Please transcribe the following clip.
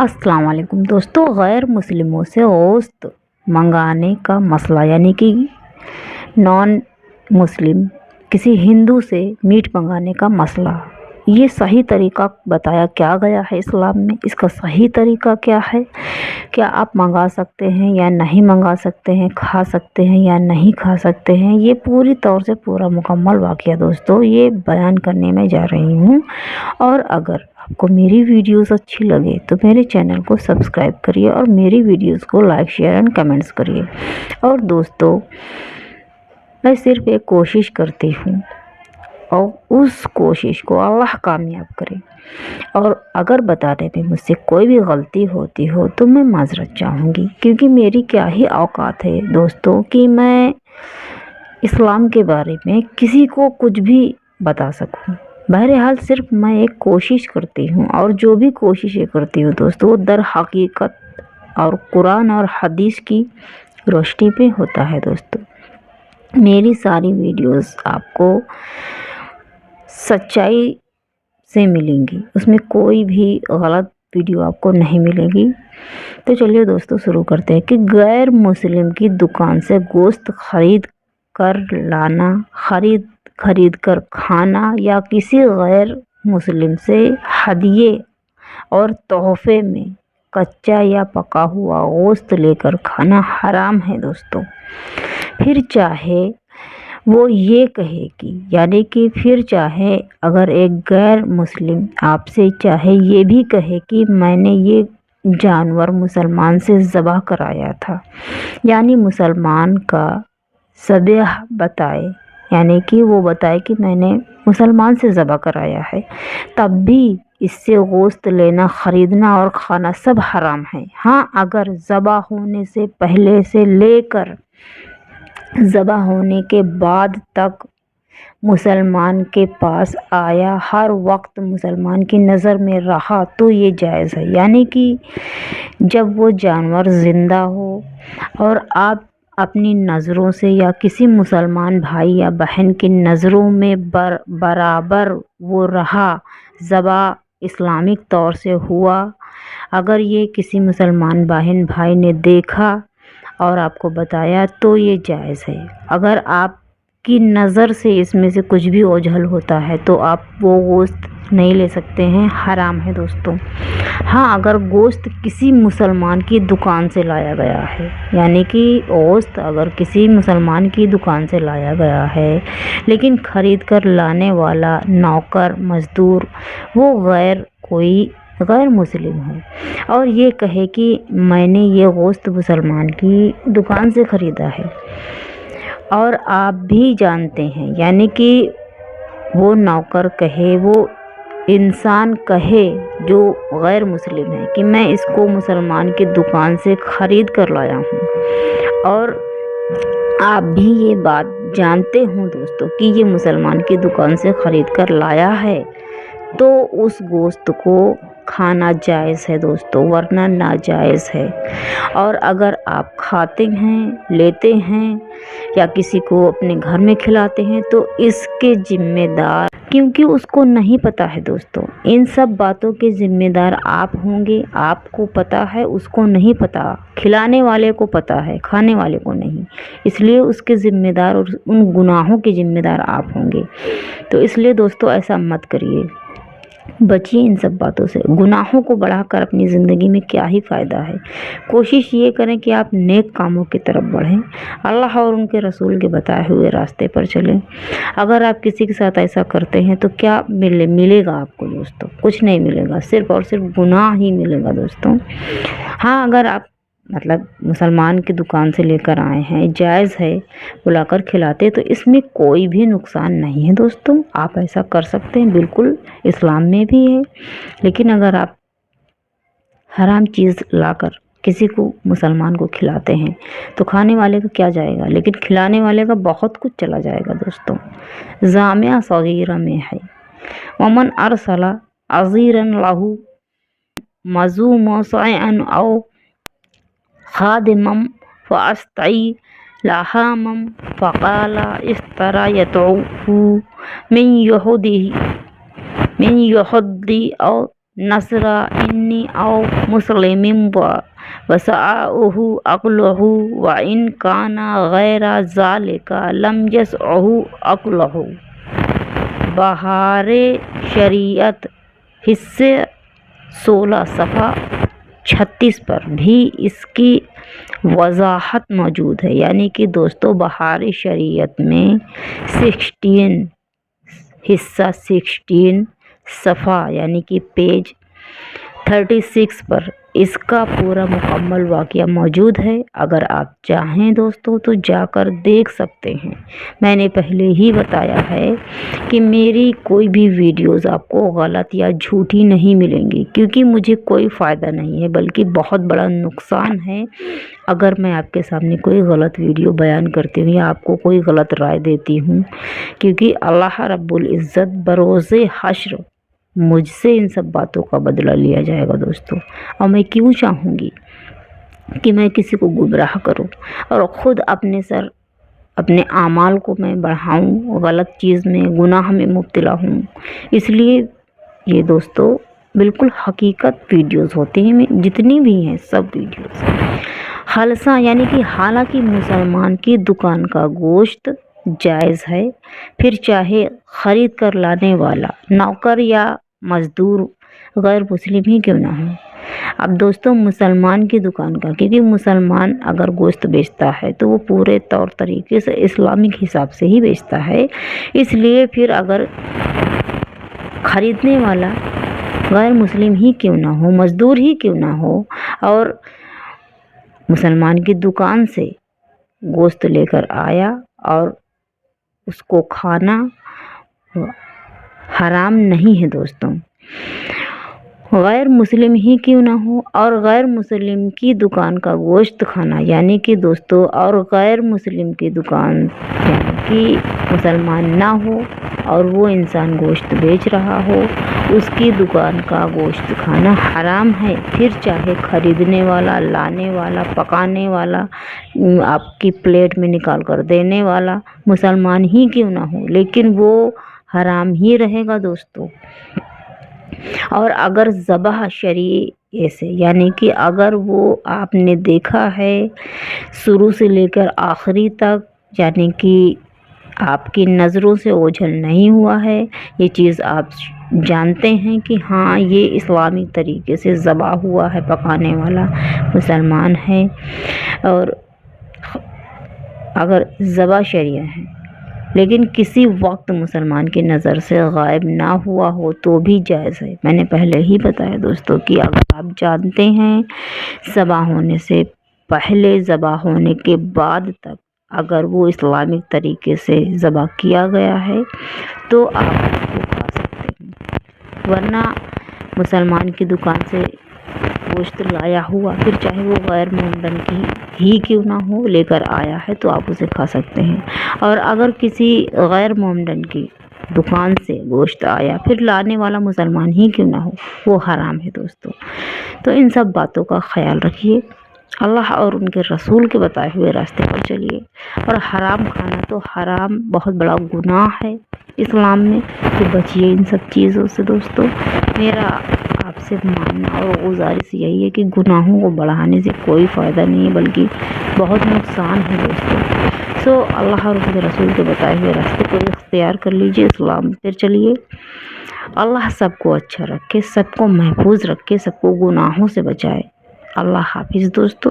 अस्सलाम वालेकुम दोस्तों, गैर मुस्लिमों से गोश्त मंगाने का मसला, यानी कि नॉन मुस्लिम किसी हिंदू से मीट मंगाने का मसला, ये सही तरीका बताया क्या गया है इस्लाम में। इसका सही तरीका क्या है, क्या आप मंगा सकते हैं या नहीं मंगा सकते हैं, खा सकते हैं या नहीं खा सकते हैं, ये पूरी तौर से पूरा मुकम्मल वाक़या दोस्तों ये बयान करने में जा रही हूँ। और अगर आपको मेरी वीडियोस अच्छी लगे तो मेरे चैनल को सब्सक्राइब करिए और मेरी वीडियोस को लाइक शेयर एंड कमेंट्स करिए। और दोस्तों, मैं सिर्फ एक कोशिश करती हूँ और उस कोशिश को अल्लाह कामयाब करे। और अगर बताने में मुझसे कोई भी गलती होती हो तो मैं माजरत चाहूँगी, क्योंकि मेरी क्या ही औकात है दोस्तों कि मैं इस्लाम के बारे में किसी को कुछ भी बता सकूँ। बहरहाल सिर्फ मैं एक कोशिश करती हूँ, और जो भी कोशिशें करती हूँ दोस्तों वो दर हकीकत और कुरान और हदीस की रोशनी पे होता है। दोस्तों, मेरी सारी वीडियोस आपको सच्चाई से मिलेंगी, उसमें कोई भी गलत वीडियो आपको नहीं मिलेगी। तो चलिए दोस्तों शुरू करते हैं कि गैर मुस्लिम की दुकान से गोश्त खरीद कर लाना, खरीद कर खाना, या किसी गैर मुस्लिम से हदिये और तोहफे में कच्चा या पका हुआ गोश्त लेकर खाना हराम है दोस्तों। फिर चाहे वो ये कहे कि, यानी कि फिर चाहे अगर एक गैर मुस्लिम आपसे चाहे ये भी कहे कि मैंने ये जानवर मुसलमान से ज़बह कराया था, यानी मुसलमान का ज़बह बताए, यानी कि वो बताए कि मैंने मुसलमान से ज़बह कराया है, तब भी इससे गोश्त लेना, ख़रीदना और खाना सब हराम है। हाँ, अगर ज़बह होने से पहले से लेकर ज़बह होने के बाद तक मुसलमान के पास आया, हर वक्त मुसलमान की नज़र में रहा, तो ये जायज़ है। यानी कि जब वो जानवर ज़िंदा हो और आप अपनी नज़रों से या किसी मुसलमान भाई या बहन की नज़रों में बराबर वो रहा, ज़बह इस्लामिक तौर से हुआ, अगर ये किसी मुसलमान बहन भाई ने देखा और आपको बताया तो ये जायज़ है। अगर आपकी नज़र से इसमें से कुछ भी ओझल होता है तो आप वो गोश्त नहीं ले सकते हैं, हराम है दोस्तों। हाँ, अगर गोश्त किसी मुसलमान की दुकान से लाया गया है, यानी कि गोश्त अगर किसी मुसलमान की दुकान से लाया गया है लेकिन ख़रीद कर लाने वाला नौकर मज़दूर वो गैर मुस्लिम है और ये कहे कि मैंने ये गोश्त मुसलमान की दुकान से ख़रीदा है, और आप भी जानते हैं, यानी कि वो नौकर कहे, वो इंसान कहे जो गैर मुस्लिम है कि मैं इसको मुसलमान की दुकान से ख़रीद कर लाया हूँ, और आप भी ये बात जानते हो दोस्तों कि ये मुसलमान की दुकान से ख़रीद कर लाया है, तो उस गोश्त को खाना जायज़ है दोस्तों, वरना नाजायज़ है। और अगर आप खाते हैं, लेते हैं या किसी को अपने घर में खिलाते हैं तो इसके ज़िम्मेदार, क्योंकि उसको नहीं पता है दोस्तों, इन सब बातों के ज़िम्मेदार आप होंगे। आपको पता है, उसको नहीं पता, खिलाने वाले को पता है, खाने वाले को नहीं, इसलिए उसके ज़िम्मेदार और उन गुनाहों के ज़िम्मेदार आप होंगे। तो इसलिए दोस्तों ऐसा मत करिए, बचिए इन सब बातों से। गुनाहों को बढ़ाकर अपनी ज़िंदगी में क्या ही फ़ायदा है। कोशिश ये करें कि आप नेक कामों की तरफ बढ़ें, अल्लाह और उनके रसूल के बताए हुए रास्ते पर चलें। अगर आप किसी के साथ ऐसा करते हैं तो क्या मिलेगा आपको दोस्तों? कुछ नहीं मिलेगा, सिर्फ़ और सिर्फ गुनाह ही मिलेगा दोस्तों। हाँ, अगर आप मुसलमान की दुकान से लेकर आए हैं, जायज़ है, बुलाकर खिलाते, तो इसमें कोई भी नुकसान नहीं है दोस्तों, आप ऐसा कर सकते हैं, बिल्कुल इस्लाम में भी है। लेकिन अगर आप हराम चीज़ लाकर किसी को, मुसलमान को खिलाते हैं तो खाने वाले का क्या जाएगा, लेकिन खिलाने वाले का बहुत कुछ चला जाएगा दोस्तों। जामिया सगीरा में है, वमन अरसला अज़ीरन लहू मज़ूम सैअन औ खादिमम फ़अस्तई लहामम फ़क़ाला इस्तरा यतऊफू मिन यहुदी औ नसरा इन्नी औ मुस्लिमिम वसअहु अक्लहु व इन काना गैरा ज़ालिका लम यसअहु अक्लहु। बहारे शरीयत हिस्से 16 सफ़ा 36 पर भी इसकी वजाहत मौजूद है। यानी कि दोस्तों बहार शरीयत में 16 हिस्सा 16 सफ़ा यानी कि पेज 36 पर इसका पूरा मुकम्मल वाक़या मौजूद है। अगर आप चाहें दोस्तों तो जाकर देख सकते हैं। मैंने पहले ही बताया है कि मेरी कोई भी वीडियोस आपको गलत या झूठी नहीं मिलेंगी, क्योंकि मुझे कोई फ़ायदा नहीं है बल्कि बहुत बड़ा नुकसान है अगर मैं आपके सामने कोई गलत वीडियो बयान करती हूँ या आपको कोई गलत राय देती हूँ, क्योंकि अल्लाह रब्बुल इज़्ज़त बरोज़े हश्र मुझसे इन सब बातों का बदला लिया जाएगा दोस्तों। और मैं क्यों चाहूँगी कि मैं किसी को गुमराह करूँ और ख़ुद अपने आमाल को मैं बढ़ाऊँ, गलत चीज़ में गुनाह में मुब्तला हूँ। इसलिए ये दोस्तों बिल्कुल हकीकत वीडियोस होती हैं, जितनी भी हैं सब वीडियोस खालसा यानी कि हालांकि मुसलमान की दुकान का गोश्त जायज़ है, फिर चाहे ख़रीद कर लाने वाला नौकर या मज़दूर गैर मुस्लिम ही क्यों ना हो। अब दोस्तों मुसलमान की दुकान का, क्योंकि मुसलमान अगर गोश्त बेचता है तो वो पूरे तौर तरीके से इस्लामिक हिसाब से ही बेचता है, इसलिए फिर अगर ख़रीदने वाला गैर मुस्लिम ही क्यों ना हो, मज़दूर ही क्यों ना हो, और मुसलमान की दुकान से गोश्त लेकर आया और उसको खाना हराम नहीं है दोस्तों। गैर मुस्लिम ही क्यों ना हो और गैर मुस्लिम की दुकान का गोश्त खाना, यानी कि दोस्तों और गैर मुस्लिम की दुकान यानी कि मुसलमान ना हो और वो इंसान गोश्त बेच रहा हो, उसकी दुकान का गोश्त खाना हराम है। फिर चाहे ख़रीदने वाला, लाने वाला, पकाने वाला, आपकी प्लेट में निकाल कर देने वाला मुसलमान ही क्यों ना हो, लेकिन वो हराम ही रहेगा दोस्तों। और अगर ज़बह शरीय से यानी कि अगर वो आपने देखा है शुरू से लेकर आखिरी तक, यानी कि आपकी नज़रों से ओझल नहीं हुआ है, ये चीज़ आप जानते हैं कि हाँ ये इस्लामिक तरीके से ज़बह हुआ है, पकाने वाला मुसलमान है, और अगर ज़बह शरीय है लेकिन किसी वक्त मुसलमान की नज़र से गायब ना हुआ हो तो भी जायज़ है। मैंने पहले ही बताया दोस्तों कि अगर आप जानते हैं ज़बह होने से पहले, ज़बह होने के बाद तक अगर वो इस्लामिक तरीके से ज़बह किया गया है तो आप उसको खा सकते हैं, वरना मुसलमान की दुकान से गोश्त लाया हुआ, फिर चाहे वो गैर मोमडन की ही क्यों ना हो, लेकर आया है तो आप उसे खा सकते हैं। और अगर किसी गैर मोमडन की दुकान से गोश्त आया फिर लाने वाला मुसलमान ही क्यों ना हो, वो हराम है दोस्तों। तो इन सब बातों का ख्याल रखिए, अल्लाह और उनके रसूल के बताए हुए रास्ते पर चलिए। और हराम खाना तो हराम बहुत बड़ा गुनाह है इस्लाम में, तो बचिए इन सब चीज़ों से दोस्तों। मेरा आपसे मानना और गुजारिश यही है कि गुनाहों को बढ़ाने से कोई फ़ायदा नहीं है बल्कि बहुत नुकसान है दोस्तों। सो अल्लाह और उसके रसूल के बताए हुए रास्ते को इख्तियार कर लीजिए, इस्लाम पर चलिए। अल्लाह सबको अच्छा रखे, सबको महफूज रखे, सबको गुनाहों से बचाए। अल्लाह हाफिज़ दोस्तों।